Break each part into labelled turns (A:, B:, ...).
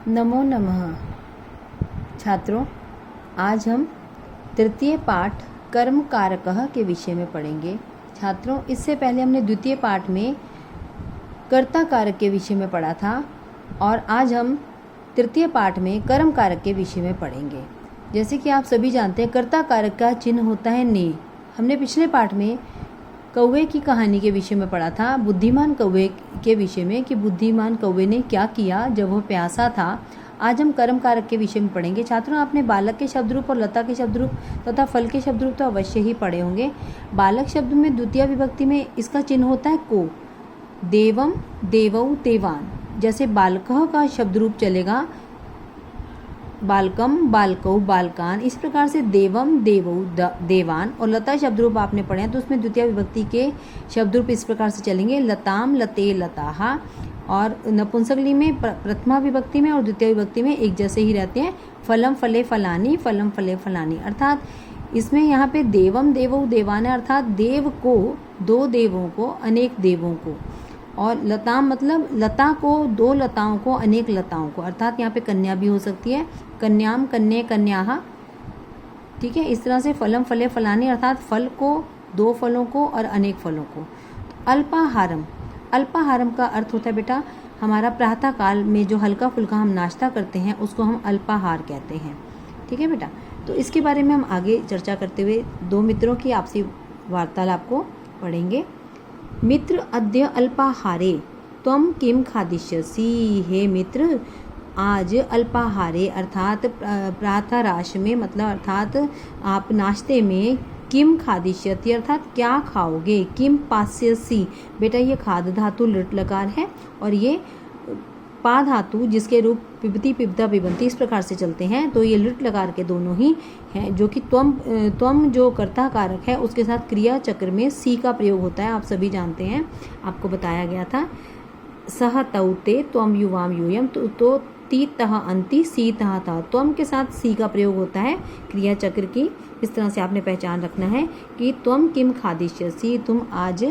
A: नमो नमः। छात्रों, आज हम तृतीय पाठ कर्म कारकः के विषय में पढ़ेंगे। छात्रों, इससे पहले हमने द्वितीय पाठ में कर्ता कारक के विषय में पढ़ा था और आज हम तृतीय पाठ में कर्म कारक के विषय में पढ़ेंगे। जैसे कि आप सभी जानते हैं, कर्ता कारक का चिन्ह होता है ने। हमने पिछले पाठ में कौवे की कहानी के विषय में पढ़ा था, बुद्धिमान कौवे के विषय में, कि बुद्धिमान कौवे ने क्या किया जब वह प्यासा था। आज हम कर्म कारक के विषय में पढ़ेंगे। छात्रों, आपने बालक के शब्द रूप और लता के शब्द रूप तथा फल के शब्द रूप तो अवश्य ही पढ़े होंगे। बालक शब्द में द्वितीय विभक्ति में इसका चिन्ह होता है को। देवम, देवौ, देवान। जैसे बालकः का शब्द रूप चलेगा बालकम, बालकौ, बालकान। इस प्रकार से देवम, देवौ, देवान। और लता शब्द रूप आपने पढ़े हैं तो उसमें द्वितीय विभक्ति के शब्द रूप इस प्रकार से चलेंगे लताम, लते, लताहा। और नपुंसकलिंग में प्रथमा विभक्ति में और द्वितीय विभक्ति में एक जैसे ही रहते हैं। फलम, फले, फलानी, फलम, फले, फलानी। अर्थात इसमें यहाँ पे देवम, देवौ, देवान है, अर्थात देव को, दो देवों को, अनेक देवों को। और लताम मतलब लता को, दो लताओं को, अनेक लताओं को। अर्थात यहाँ पे कन्या भी हो सकती है, कन्याम, कन्ये, कन्याहा। ठीक है। इस तरह से फलम, फले, फलानी अर्थात फल को, दो फलों को और अनेक फलों को। अल्पाहारम, अल्पाहारम का अर्थ होता है बेटा हमारा प्रातः काल में जो हल्का फुल्का हम नाश्ता करते हैं उसको हम अल्पाहार कहते हैं। ठीक है बेटा। तो इसके बारे में हम आगे चर्चा करते हुए दो मित्रों की आपसी वार्तालाप को पढ़ेंगे। मित्र, अद्य अल्पाहारे त्वं किम खादिष्यसि। हे मित्र, आज अल्पाहारे अर्थात प्रातः राश में, मतलब अर्थात आप नाश्ते में, किम खादिष्यति अर्थात क्या खाओगे, किम पास्यसि। बेटा ये खाद धातु लृट लकार है और ये पा धातु जिसके रूप पिबती, पिबता, पिबंती इस प्रकार से चलते हैं, तो ये लृट लकार के दोनों ही हैं। जो कि त्वम जो कर्ता कारक है उसके साथ क्रिया चक्र में सी का प्रयोग होता है, आप सभी जानते हैं, आपको बताया गया था। सह तौ ते त्वम युवाम यूयम, तो ती तह अंति सी तह था। त्वम के साथ सी का प्रयोग होता है क्रिया चक्र की। इस तरह से आपने पहचान रखना है कि त्वम किम खादिष्यसि, तुम आज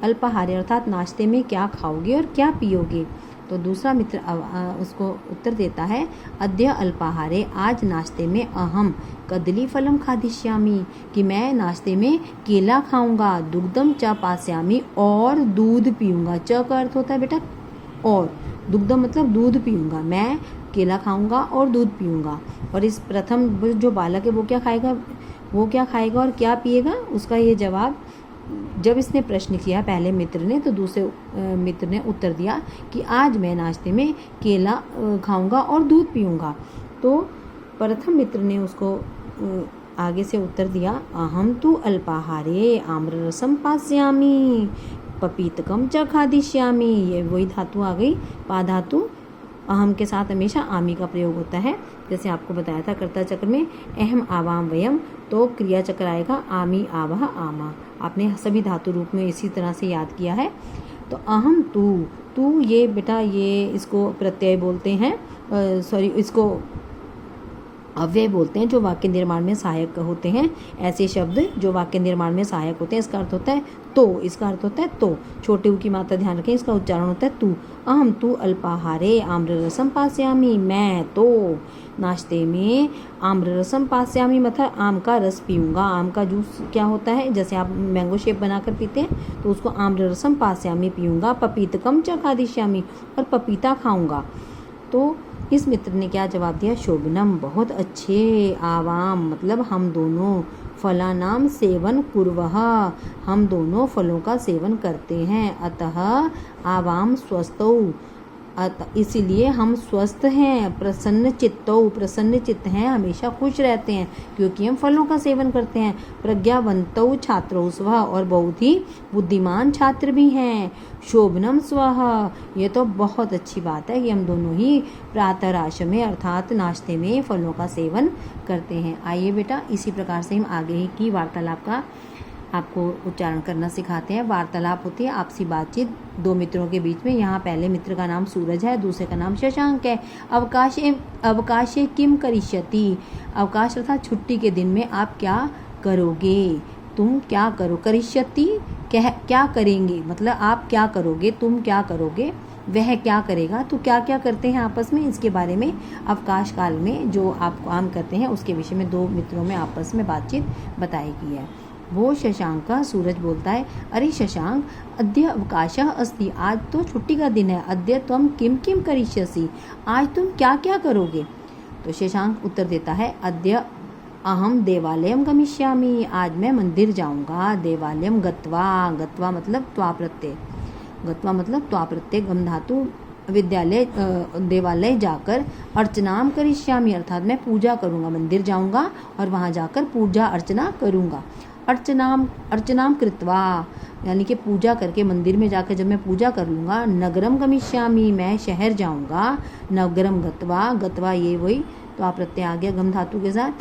A: अल्पाहार अर्थात नाश्ते में क्या खाओगे और क्या पियोगे। तो दूसरा मित्र उसको उत्तर देता है, अद्य अल्पाहारे आज नाश्ते में अहम कदली फलम खादिष्यामि, कि मैं नाश्ते में केला खाऊंगा, दुग्धम च पास्यामि और दूध पीऊंगा। च का अर्थ होता है बेटा और, दुग्धम मतलब दूध पीऊंगा, मैं केला खाऊंगा और दूध पीऊंगा। और इस प्रथम जो बालक है वो क्या खाएगा और क्या पिएगा, उसका ये जवाब जब इसने प्रश्न किया पहले मित्र ने, तो दूसरे मित्र ने उत्तर दिया कि आज मैं नाश्ते में केला खाऊंगा और दूध पीऊंगा। तो प्रथम मित्र ने उसको आगे से उत्तर दिया, अहम तु अल्पाहारे आम्ररसम पास्यामि पपीतकम च खादिष्यामि। ये वही धातु आ गई, पा धातु। अहम के साथ हमेशा आमी का प्रयोग होता है, जैसे आपको बताया था कर्ता चक्र में अहम आवाम वयम, तो क्रिया चक्र आएगा आमी, आवह, आमा। आपने सभी धातु रूप में इसी तरह से याद किया है। तो अहम तू ये बेटा ये इसको प्रत्यय बोलते हैं, इसको अव्यय बोलते हैं जो वाक्य निर्माण में सहायक होते हैं। ऐसे शब्द जो वाक्य निर्माण में सहायक होते हैं, इसका अर्थ होता है तो, इसका अर्थ होता है तो। छोटे ऊ की मात्रा ध्यान रखें, इसका उच्चारण होता है तू। अहम तू अल्पाहारे आम्ररसम पास्यामि, मैं तो नाश्ते में आम्ररसम पास्यामि मतलब आम का रस पीऊंगा। आम का जूस क्या होता है, जैसे आप मैंगो शेक बनाकर पीते हैं तो उसको आम्ररसम पास्यामि पीऊंगा। पपीतकम च खादिष्यामि, और पपीता खाऊंगा। तो इस मित्र ने क्या जवाब दिया, शोभनम बहुत अच्छे, आवाम मतलब हम दोनों, फलानाम सेवन कुर्वः हम दोनों फलों का सेवन करते हैं, अतः आवाम स्वस्थौ इसीलिए हम स्वस्थ हैं, प्रसन्न चित्तौ प्रसन्न चित्त हैं, हमेशा खुश रहते हैं क्योंकि हम फलों का सेवन करते हैं। प्रज्ञावंतौ छात्रौ स्वः, और बहुत ही बुद्धिमान छात्र भी हैं। शोभनम स्वः, ये तो बहुत अच्छी बात है कि हम दोनों ही प्रातः राश में अर्थात नाश्ते में फलों का सेवन करते हैं। आइए बेटा इसी प्रकार से हम आगे की वार्तालाप का आपको उच्चारण करना सिखाते हैं। वार्तालाप होती है आपसी बातचीत दो मित्रों के बीच में। यहाँ पहले मित्र का नाम सूरज है, दूसरे का नाम शशांक है। अवकाशे किम करिष्यति, अवकाश अर्थात छुट्टी के दिन में आप क्या करोगे, तुम क्या करो। करिष्यति क्या करेंगे, मतलब आप क्या करोगे, तुम क्या करोगे। वह क्या करेगा। तो क्या क्या करते हैं आपस में, इसके बारे में अवकाश काल में जो आप काम करते हैं उसके विषय में दो मित्रों में आपस में बातचीत बताई गई है। वो शशांक, सूरज बोलता है, अरे शशांक, अद्य अवकाशः अस्ति, आज तो छुट्टी का दिन है। अद्य त्वं किम किम करिष्यसि, आज तुम क्या क्या करोगे। तो शशांक उत्तर देता है, अद्य अहम देवालयम गमिष्यामि, आज मैं मंदिर जाऊंगा। देवालयम गत्वा, गत्वा मतलब त्वा प्रत्यय, गत्वा मतलब त्वा प्रत्यय गम धातु, विद्यालय देवालय जाकर अर्चनाम करिष्यामि अर्थात मैं पूजा करूंगा, मंदिर जाऊंगा और वहां जाकर पूजा अर्चना करूंगा। अर्चनाम कृत्वा यानी कि पूजा करके मंदिर में जाकर जब मैं पूजा कर लूँगा। नगरम गमिष्यामि, मैं शहर जाऊँगा। नगरम गत्वा, गत्वा ये वही तो आप प्रत्यय आ गया गम धातु के साथ,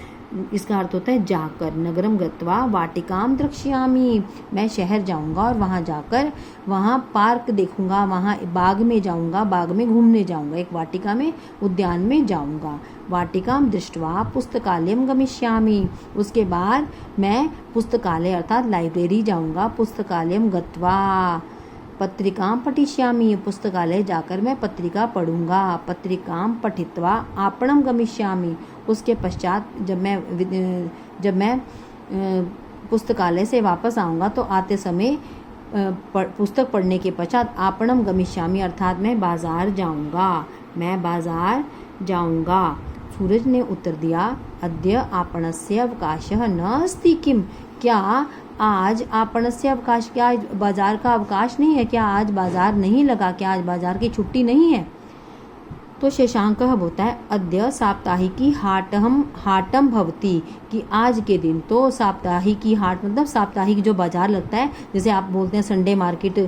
A: इसका अर्थ होता है जाकर। नगरम गत्वा वाटिकाम द्रक्ष्यामि, मैं शहर जाऊंगा और वहाँ जाकर वहाँ पार्क देखूंगा, वहाँ बाग में जाऊंगा, बाग में घूमने जाऊंगा, एक वाटिका में उद्यान में जाऊंगा। वाटिकाम दृष्ट्वा पुस्तकालयम गमिष्यामि, उसके बाद मैं पुस्तकालय अर्थात लाइब्रेरी जाऊंगा। पुस्तकालयम गत्वा पत्रिकाम पठिष्यामि, पुस्तकालय जाकर मैं पत्रिका पढ़ूंगा। पत्रिकाम पठित्वा आपणम गमिष्यामि, उसके पश्चात जब मैं पुस्तकालय से वापस आऊँगा तो आते समय पुस्तक पढ़ने के पश्चात आपणम गमिष्यामि अर्थात मैं बाज़ार जाऊँगा, मैं बाज़ार जाऊँगा। सूरज ने उत्तर दिया, अद्य आपणस्य अवकाशः न अस्ति किम, क्या आज आपणस्य अवकाश, क्या आज बाजार का अवकाश नहीं है, क्या आज बाजार नहीं लगा, क्या आज बाजार की छुट्टी नहीं है। तो शशांक बोलता है, अद्य साप्ताहिकी हाटम भवति, कि आज के दिन तो साप्ताहिकी हाट मतलब साप्ताहिक जो बाजार लगता है, जैसे आप बोलते हैं संडे मार्केट,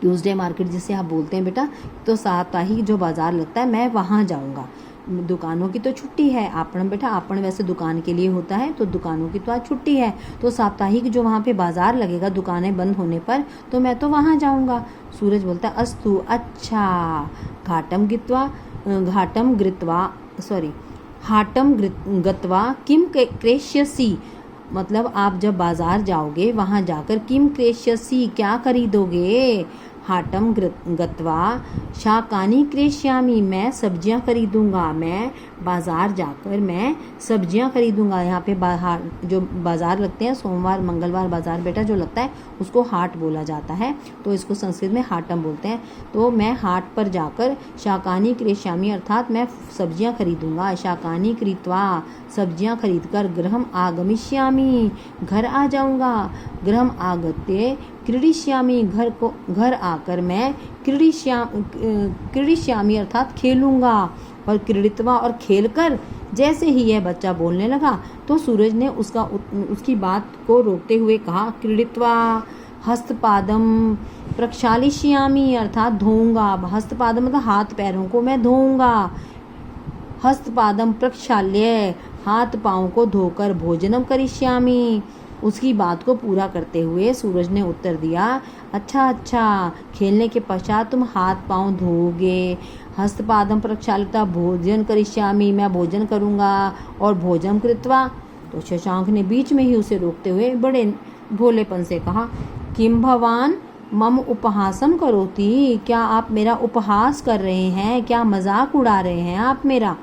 A: ट्यूसडे मार्केट जिसे आप बोलते हैं बेटा, तो साप्ताहिक जो बाजार लगता है मैं वहाँ जाऊँगा। दुकानों की तो छुट्टी है, आपण बेटा आपण वैसे दुकान के लिए होता है, तो दुकानों की तो आज छुट्टी है, तो साप्ताहिक जो वहाँ पे बाजार लगेगा दुकानें बंद होने पर, तो मैं तो वहाँ जाऊँगा। सूरज बोलता है, अस्तु अच्छा, हाटम गत्वा किम क्रेष्यसि, मतलब आप जब बाजार जाओगे वहाँ जाकर किम क्रेष्यसि क्या खरीदोगे। हाटम गत्वा शाकानी क्रेष्यामि, मैं सब्जियां खरीदूंगा, मैं बाजार जाकर मैं सब्जियां खरीदूंगा। यहाँ पे जो बाजार लगते हैं सोमवार मंगलवार बाजार बेटा जो लगता है उसको हाट बोला जाता है, तो इसको संस्कृत में हाटम बोलते हैं। तो मैं हाट पर जाकर शाकानी क्रेष्यामि अर्थात मैं सब्जियां खरीदूंगा। शाकानी क्रीत्वा, सब्जियां खरीदकर गृहम आगमिष्यामि, घर आ जाऊंगा। गृहम आगत्य क्रीडिष्यामि, घर आकर मैं क्रीडिष्यामि अर्थात खेलूंगा। और क्रीडित्वा और खेलकर, जैसे ही यह बच्चा बोलने लगा तो सूरज ने उसकी बात को रोकते हुए कहा, क्रीडित्वा हस्तपादम प्रक्षालिष्यामि अर्थात धोऊंगा। हस्तपादम मतलब हाथ पैरों को मैं धोऊंगा। हस्तपादम प्रक्षाल्य, हाथ पाँव को धोकर भोजनम करिष्यामि, उसकी बात को पूरा करते हुए सूरज ने उत्तर दिया, अच्छा, खेलने के पश्चात तुम हाथ पाँव धोओगे। हस्तपादम प्रक्षालिता भोजन करिष्यामि, मैं भोजन करूँगा। और भोजन कृत्वा, तो शशांक ने बीच में ही उसे रोकते हुए बड़े भोलेपन से कहा, किम भवान मम उपहासम करोति, क्या आप मेरा उपहास कर रहे हैं, क्या मजाक उड़ा रहे हैं आप मेरा।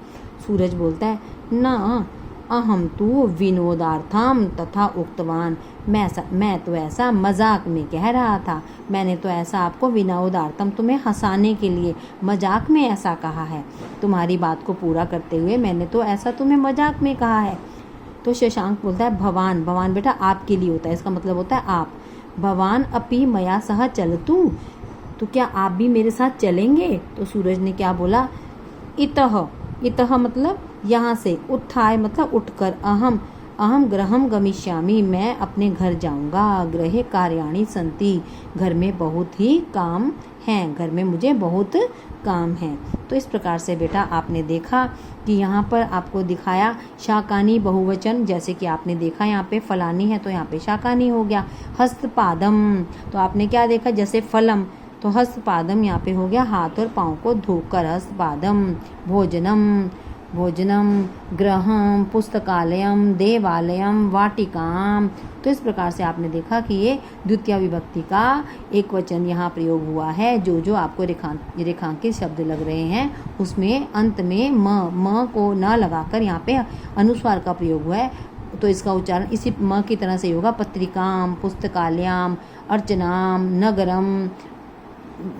A: सूरज बोलता है, न अहम तु विनोदार्थम तथा उक्तवान, मैं तो ऐसा मजाक में कह रहा था, मैंने तो ऐसा आपको विनोदार्थम तुम्हें हंसाने के लिए मजाक में ऐसा कहा है। तुम्हारी बात को पूरा करते हुए मैंने तो ऐसा तुम्हें मजाक में कहा है। तो शशांक बोलता है, भवान बेटा आपके लिए होता है, इसका मतलब होता है आप। भवान अपि मया सह चलतु, तो क्या आप भी मेरे साथ चलेंगे। तो सूरज ने क्या बोला, इतः मतलब यहाँ से, उत्थाय मतलब उठकर, अहम गृहम गमिष्यामि, मैं अपने घर जाऊँगा। गृहे कार्याणि सन्ति, घर में बहुत ही काम हैं, घर में मुझे बहुत काम है। तो इस प्रकार से बेटा आपने देखा कि यहाँ पर आपको दिखाया शाकानी बहुवचन, जैसे कि आपने देखा यहाँ पे फलानी है तो यहाँ पे शाकानी हो गया। हस्तपादम, तो आपने क्या देखा, जैसे फलम, तो हस्तपादम यहाँ पे हो गया हाथ और पाँव को धोकर, हस्तपादम। भोजनम, भोजनम, गृहम, पुस्तकालयम, देवालयम, वाटिकाम। तो इस प्रकार से आपने देखा कि ये द्वितीय विभक्ति का एक वचन यहाँ प्रयोग हुआ है। जो जो आपको रेखांकित शब्द लग रहे हैं उसमें अंत में म को न लगाकर यहाँ पे अनुस्वार का प्रयोग हुआ है, तो इसका उच्चारण इसी म की तरह से होगा। पत्रिकाम, पुस्तकालयाम, अर्चनाम, नगरम।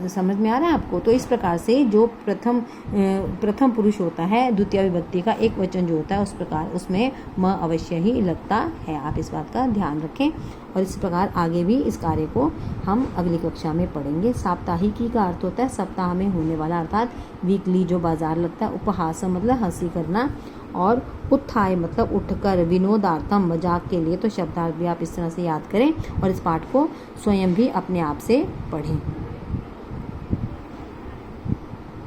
A: समझ में आ रहा है आपको? तो इस प्रकार से जो प्रथम पुरुष होता है, द्वितीय विभक्ति का एक वचन जो होता है, उस प्रकार उसमें म अवश्य ही लगता है। आप इस बात का ध्यान रखें। और इस प्रकार आगे भी इस कार्य को हम अगली कक्षा में पढ़ेंगे। साप्ताहिकी का अर्थ होता है सप्ताह में होने वाला, अर्थात वीकली जो बाजार लगता है। उपहासम मतलब हंसी करना, और उत्थाय मतलब उठकर, विनोदार्थम मजाक के लिए। तो शब्दार्थ भी आप इस तरह से याद करें और इस पाठ को स्वयं भी अपने आप से पढ़ें।